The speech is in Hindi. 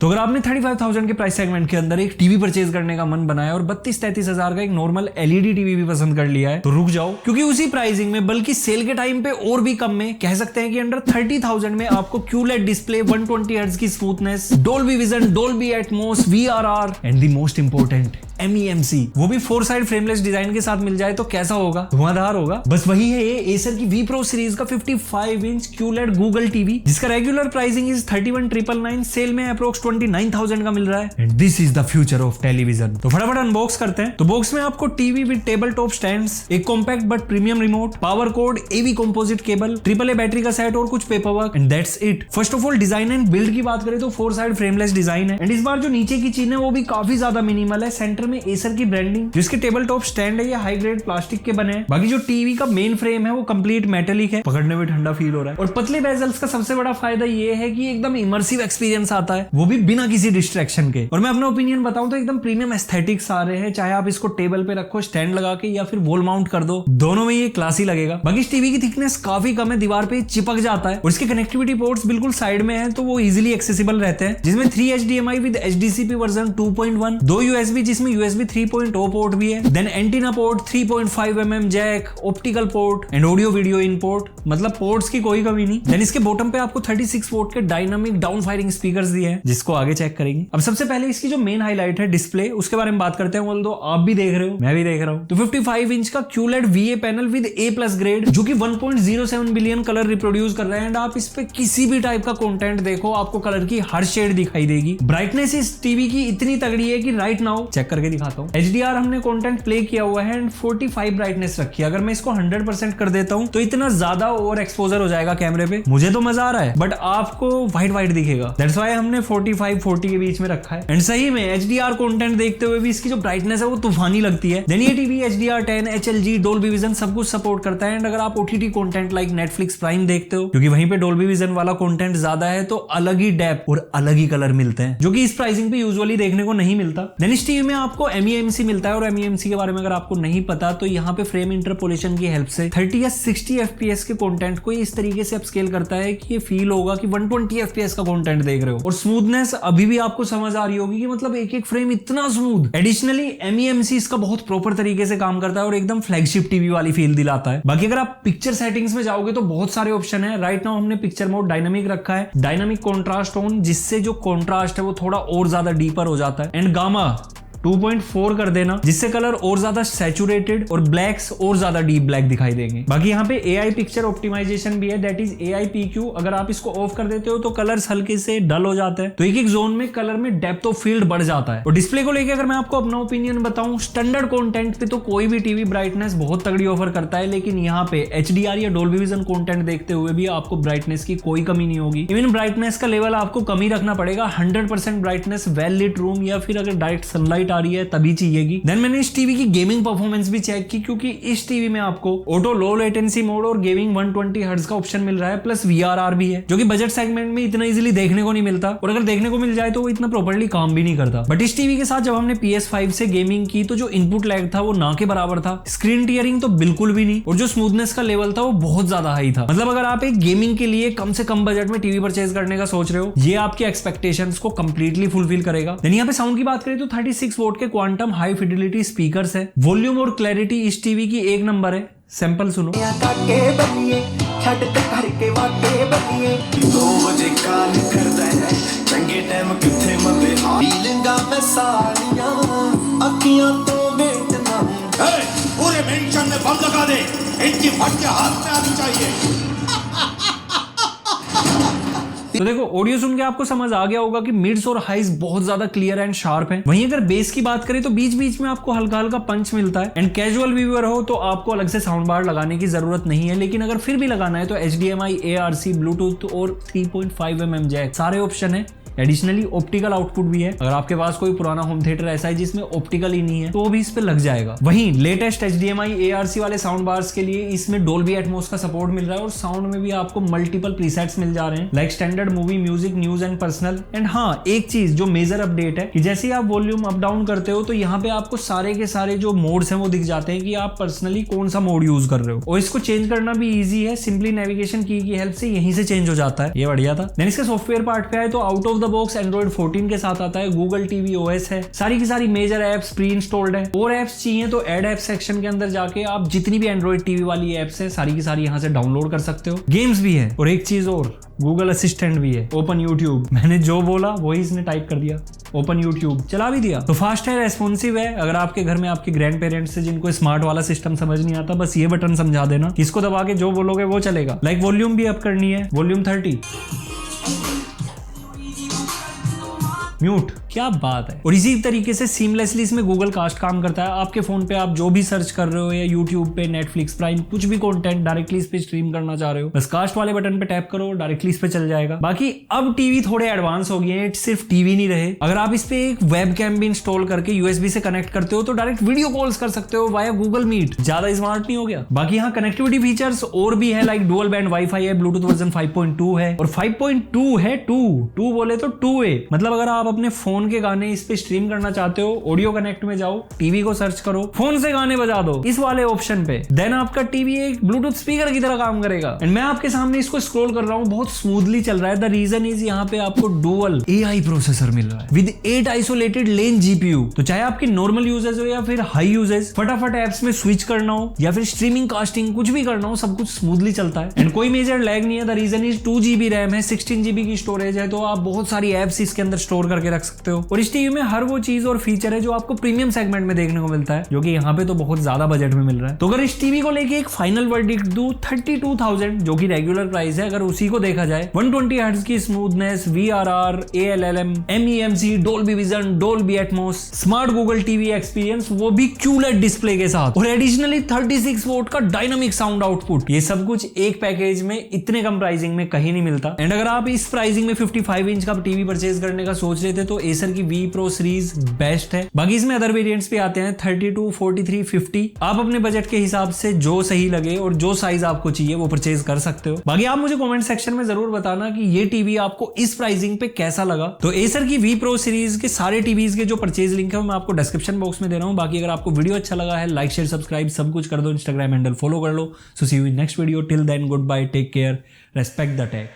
तो अगर आपने 35,000 के प्राइस सेगमेंट के अंदर एक टीवी परचेज करने का मन बनाया और 32-33 हजार का एक नॉर्मल एलईडी टीवी भी पसंद कर लिया है तो रुक जाओ, क्योंकि उसी प्राइसिंग में बल्कि सेल के टाइम पे और भी कम में कह सकते हैं कि अंडर 30,000 में आपको QLED डिस्प्ले, 120 हर्ट्ज की smoothness, Dolby vision, Dolby Atmos, VRR and the most important MEMC, वो भी 4 साइड फ्रेमलेस डिजाइन के साथ मिल जाए तो कैसा होगा, धुआंधार होगा। बस वही है ये एसर की V Pro सीरीज का 55 इंच QLED गूगल टीवी, जिसका रेगुलर प्राइसिंग इज 31,999, सेल में अप्रोक्स 29,000 का मिल रहा है। And this is the future of television. तो फटाफट अनबॉक्स करते हैं। तो बॉक्स में आपको TV with table top stands, एक compact but premium remote, power cord, AV composite cable, AAA battery का सेट और कुछ paper work and that's it. First of all design and build की बात करें तो 4 साइड फ्रेमलेस डिजाइन है एंड इस बार जो नीचे की चीज है वो भी काफी ज्यादा मिनिमल है। सेंटर में एसर की ब्रांडिंग, जिसके टेबल टॉप स्टैंड है ये हाई ग्रेड प्लास्टिक के बने हैं। बाकी जो टीवी का मेन फ्रेम है वो कंप्लीट मेटेलिक है, पकड़ने में ठंडा फील हो रहा है। और पतले बेजल्स का सबसे बड़ा फायदा ये है कि एकदम इमर्सिव एक्सपीरियंस आता है, वो भी बिना किसी डिस्ट्रैक्शन के। और मैं अपना ओपिनियन बताऊं तो एकदम प्रीमियम एस्थेटिक्स आ रहे हैं, चाहे आप इसको टेबल पे रखो स्टैंड लगा के या फिर वॉल माउंट कर दो, दोनों में ये क्लासी लगेगा। बाकी इस टीवी की थिकनेस काफी कम है, दीवार पे चिपक जाता है और इसके कनेक्टिविटी पोर्ट्स बिल्कुल साइड में है तो वो इजिली एक्सेसिबल रहते हैं, जिसमें 3 HDMI with HDCP version 2.1, 2 USB जिसमें USB 3.0 पोर्ट भी है, then antenna port, 3.5 mm jack, optical port and audio video in port, मतलब पोर्ट्स की कोई कमी नहीं। देन इसके बॉटम पे आपको 36 वोल्ट के डायनामिक डाउन फायरिंग स्पीकर्स दिए हैं, जिसको आगे चेक करेंगे। अब सबसे पहले इसकी जो मेन हाईलाइट है डिस्प्ले, उसके बारे में बात करते हैं। बोल दो आप भी देख रहे हो, मैं भी देख रहा हूं। तो 55 इंच का QLED VA panel with A+ grade, जो कि 1.07 बिलियन कलर रिप्रोड्यूस कर रहा है एंड आप इस पे किसी भी टाइप का कंटेंट देखो आपको कलर की हर शेड दिखाई देगी। ब्राइटनेस इस टीवी की इतनी तगड़ी है कि राइट नाउ चेक करके दिखाता हूं, HDR हमने कंटेंट प्ले किया हुआ है एंड 45 ब्राइटनेस रखी है। अगर मैं इसको 100% कर देता हूं तो इतना ज्यादा ओवर एक्सपोजर हो जाएगा कैमरे पे, मुझे तो मजा आ रहा है बट आपको व्हाइट दिखेगा, दैट्स व्हाई हमने 45-40 के बीच में रखा है। एंड सही में HDR कंटेंट देखते हुए भी इसकी जो ब्राइटनेस है वो तूफानी लगती है। देन ये TV HDR10, HLG, Dolby vision सब कुछ सपोर्ट करता है एंड अगर आप OTT content like Netflix prime देखते हो, क्योंकि वहीं पे डोल्बी विजन वाला कंटेंट ज्यादा है, तो अलग ही डेप्थ और अलग ही कलर मिलते हैं, जो कि इस प्राइसिंग पे यूजुअली देखने को नहीं मिलता। देन इस टीवी में आपको MEMC मिलता है और MEMC के बारे में अगर आपको नहीं पता तो यहाँ पे फ्रेम इंटरपोलेशन की हेल्प से 30 या 60 FPS के कंटेंट को इस तरीके से अपस्केल करता है कि ये फील होगा कि 120 FPS का कंटेंट देख रहे हो। और स्मूथनेस अभी भी आपको समझ आ रही होगी कि मतलब एक फ्रेम इतना स्मूथ। एडिशनली MEMC इसका बहुत प्रॉपर तरीके से काम करता है और एकदम फ्लैगशिप टीवी वाली फील दिलाता है। बाकी अगर आप पिक्चर सेटिंग्स में जाओगे तो बहुत सारे ऑप्शन है। राइट नाउ हमने पिक्चर मोड डायनामिक रखा है, डायनामिक कॉन्ट्रास्ट टोन, जिससे जो कॉन्ट्रास्ट है वो थोड़ा और ज्यादा डीपर हो जाता है, एंड गामा 2.4 कर देना, जिससे कलर और ज्यादा सैचुरेटेड और ब्लैक्स और ज्यादा डीप ब्लैक दिखाई देंगे। बाकी यहाँ पे AI पिक्चर ऑप्टिमाइजेशन भी है, दैट इज AI PQ। अगर आप इसको ऑफ कर देते हो तो कलर्स हल्के से डल हो जाते हैं, तो एक जोन में कलर में डेप्थ ऑफ फील्ड बढ़ जाता है। और डिस्प्ले को लेकर अगर मैं आपको अपना ओपिनियन बताऊं, स्टैंडर्ड कंटेंट पे तो कोई भी टीवी ब्राइटनेस बहुत तगड़ी ऑफर करता है, लेकिन यहाँ पे HDR या डोल्बी विजन कंटेंट देखते हुए भी आपको ब्राइटनेस की कोई कमी नहीं होगी। इवन ब्राइटनेस का लेवल आपको कम ही रखना पड़ेगा, 100% ब्राइटनेस वेल लिट रूम या फिर अगर डायरेक्ट सनलाइट आ रही है तभी चाहिएगी। देन मैंने इस टीवी की गेमिंग परफॉर्मेंस भी चेक की, क्योंकि इस टीवी में आपको ऑटो लो लेटेंसी मोड और गेमिंग 120 हर्ट्ज का ऑप्शन मिल रहा है, प्लस VRR भी है, जो कि बजट सेगमेंट में इतना इजीली देखने को नहीं मिलता, और अगर देखने को मिल जाए तो वो इतना प्रॉपर्ली काम भी नहीं करता। बट इस टीवी के साथ जब हमने PS5 से गेमिंग की तो जो इनपुट लैग था वो ना के बराबर था, स्क्रीन टियरिंग तो बिल्कुल भी नहीं, और जो स्मूथनेस का लेवल था वो बहुत ज्यादा हाई था। मतलब अगर आप एक गेमिंग के लिए कम से कम बजट में टीवी परचेज करने का सोच रहे हो, ये आपके एक्सपेक्टेशंस को कंप्लीटली फुलफिल करेगा। देन यहाँ पे साउंड की बात करें तो 36 वोल्ट के क्वांटम हाई फिडेलिटी स्पीकर्स है। वॉल्यूम और क्लैरिटी इस टीवी की एक नंबर है, सैंपल सुनो। पूरे मेंशन में बम लगा दे, इनकी फट के हाथ में आनी चाहिए। तो देखो ऑडियो सुन के आपको समझ आ गया होगा कि मिड्स और हाइज बहुत ज्यादा क्लियर एंड शार्प हैं। वहीं अगर बेस की बात करें तो बीच बीच में आपको हल्का हल्का पंच मिलता है, एंड कैजुअल व्यूअर हो तो आपको अलग से साउंड बार लगाने की जरूरत नहीं है, लेकिन अगर फिर भी लगाना है तो HDMI, ARC, ब्लूटूथ और 3.5 mm जैक सारे ऑप्शन है। एडिशनली ऑप्टिकल आउटपुट भी है, अगर आपके पास कोई पुराना होम थिएटर ऐसा है जिसमें ऑप्टिकल ही नहीं है तो भी इस पे लग जाएगा। वहीं लेटेस्ट HDMI, ARC वाले साउंड बार्स के लिए इसमें डोल्बी एटमॉस का सपोर्ट मिल रहा है और साउंड में भी आपको मल्टीपल प्रीसेट्स मिल जा रहे हैं, like standard, movie, music, news and personal. And हाँ, एक चीज जो मेजर अपडेट है कि जैसे ही आप वॉल्यूम अप डाउन करते हो तो यहाँ पे आपको सारे के सारे जो मोड्स हैं वो दिख जाते हैं कि आप पर्सनली कौन सा मोड यूज कर रहे हो, और इसको चेंज करना भी ईजी है, सिंपली नेविगेशन की हेल्प से यहीं से चेंज हो जाता है। ये बढ़िया था। देन इसके सॉफ्टवेयर पार्ट पे आए तो out of the the box Android 14 के साथ आता है, गूगल टीवी ओएस है, सारी की सारी मेजर एप्स प्री इंस्टॉल्ड है। और एप्स चाहिए तो एड ऐप सेक्शन के अंदर जाके आप जितनी भी एंड्रॉइड टीवी वाली एप्स है सारी की सारी यहाँ से डाउनलोड कर सकते हो। गेम्स भी है और एक चीज और, गूगल असिस्टेंट भी है, ओपन यूट्यूब। मैंने जो बोला वही इसने टाइप कर दिया, ओपन यूट्यूब चला भी दिया। तो फास्ट है, रेस्पॉन्सिव है। अगर आपके घर में आपके ग्रैंड पेरेंट्स से जिनको स्मार्ट वाला सिस्टम समझ नहीं आता, बस ये बटन समझा देना, इसको दबा के जो बोलोगे वो चलेगा। लाइक वॉल्यूम भी अप करनी है, वॉल्यूम 30, म्यूट, क्या बात है। और इसी तरीके से सीमलेसली इसमें गूगल कास्ट काम करता है। आपके फोन पे आप जो भी सर्च कर रहे हो या यूट्यूब पे, नेटफ्लिक्स, प्राइम, कुछ भी कंटेंट डायरेक्टली इस पे स्ट्रीम करना चाह रहे हो, बस कास्ट वाले बटन पे टैप करो, डायरेक्टली इस पे चल जाएगा। बाकी अब टीवी थोड़े एडवांस हो गए हैं, सिर्फ टीवी नहीं रहे। अगर आप इस पे एक वेबकैम भी इंस्टॉल करके यूएसबी से कनेक्ट करते हो तो डायरेक्ट वीडियो कॉल्स कर सकते हो वाया गूगल मीट। ज्यादा स्मार्ट नहीं हो गया? बाकी यहाँ कनेक्टिविटी फीचर्स और भी है, लाइक डुअल बैंड वाईफाई है, ब्लूटूथ वर्जन 5.2 है और 5.2 है, 2 बोले तो 2A। मतलब अगर आप अपने फोन के गाने इस पे स्ट्रीम करना चाहते हो, ऑडियो कनेक्ट में जाओ, टीवी को सर्च करो, फोन से गाने बजा दो इस वाले ऑप्शन पे, देन आपका टीवी एक ब्लूटूथ स्पीकर की तरह काम करेगा। एंड मैं आपके सामने इसको स्क्रॉल कर रहा हूं, बहुत स्मूथली चल रहा है। द रीजन इज यहाँ पे आपको डुअल AI प्रोसेसर मिल रहा है विद 8 आइसोलेटेड लेन GPU। तो चाहे आपकी नॉर्मल यूजेज हो या फिर हाई यूजेज, फटाफट एप्स में स्विच करना हो या फिर स्ट्रीमिंग, कास्टिंग, कुछ भी करना हो, सब कुछ स्मूथली चलता है। एंड कोई मेजर लैग नहीं है। The reason is 2 GB RAM है, 16 GB की स्टोरेज है, तो आप बहुत सारी एप्स इसके अंदर स्टोर करके रख सकते हो। और इस टीवी में हर वो चीज और फीचर है जो आपको प्रीमियम सेगमेंट में देखने को मिलता है, जो कि यहाँ पे तो बहुत ज्यादा बजट में मिल रहा है। तो अगर इस टीवी को लेके एक फाइनल वर्डिक्ट दूं, 32,000 जो कि रेगुलर प्राइस है, अगर उसी को देखा जाए, 120 हर्ट्ज की smoothness, VRR, ALLM, MEMC, Dolby vision, Dolby Atmos, smart Google TV experience, वो भी QLED डिस्प्ले के साथ, और एडिशनली 36 वोल्ट का डायनामिक साउंड आउटपुट। ये सब कुछ एक पैकेज में इतने कम प्राइसिंग में कहीं नहीं मिलता। एंड अगर आप इस प्राइसिंग में 55 इंच का टीवी परचेज करने का सोच रहे थे तो एसर की V Pro सीरीज बेस्ट है। बाकी इसमें अदर वेरिएंट्स भी आते हैं, 32, 43, 50। आप अपने बजट के हिसाब से जो सही लगे और जो साइज आपको चाहिए वो परचेज कर सकते हो। बाकी आप मुझे कमेंट सेक्शन में जरूर बताना कि ये टीवी आपको इस प्राइसिंग पे कैसा लगा। तो एसर की V Pro सीरीज के सारे टीवीज के जो परचेज लिंक है मैं आपको डिस्क्रिप्शन बॉक्स में दे रहा हूं। बाकी अगर आपको वीडियो अच्छा लगा है, लाइक, शेयर, सब्सक्राइब सब कुछ कर दो, इंस्टाग्राम हैंडल फॉलो कर लो। So see you in next video, till then good bye, take care, respect the take.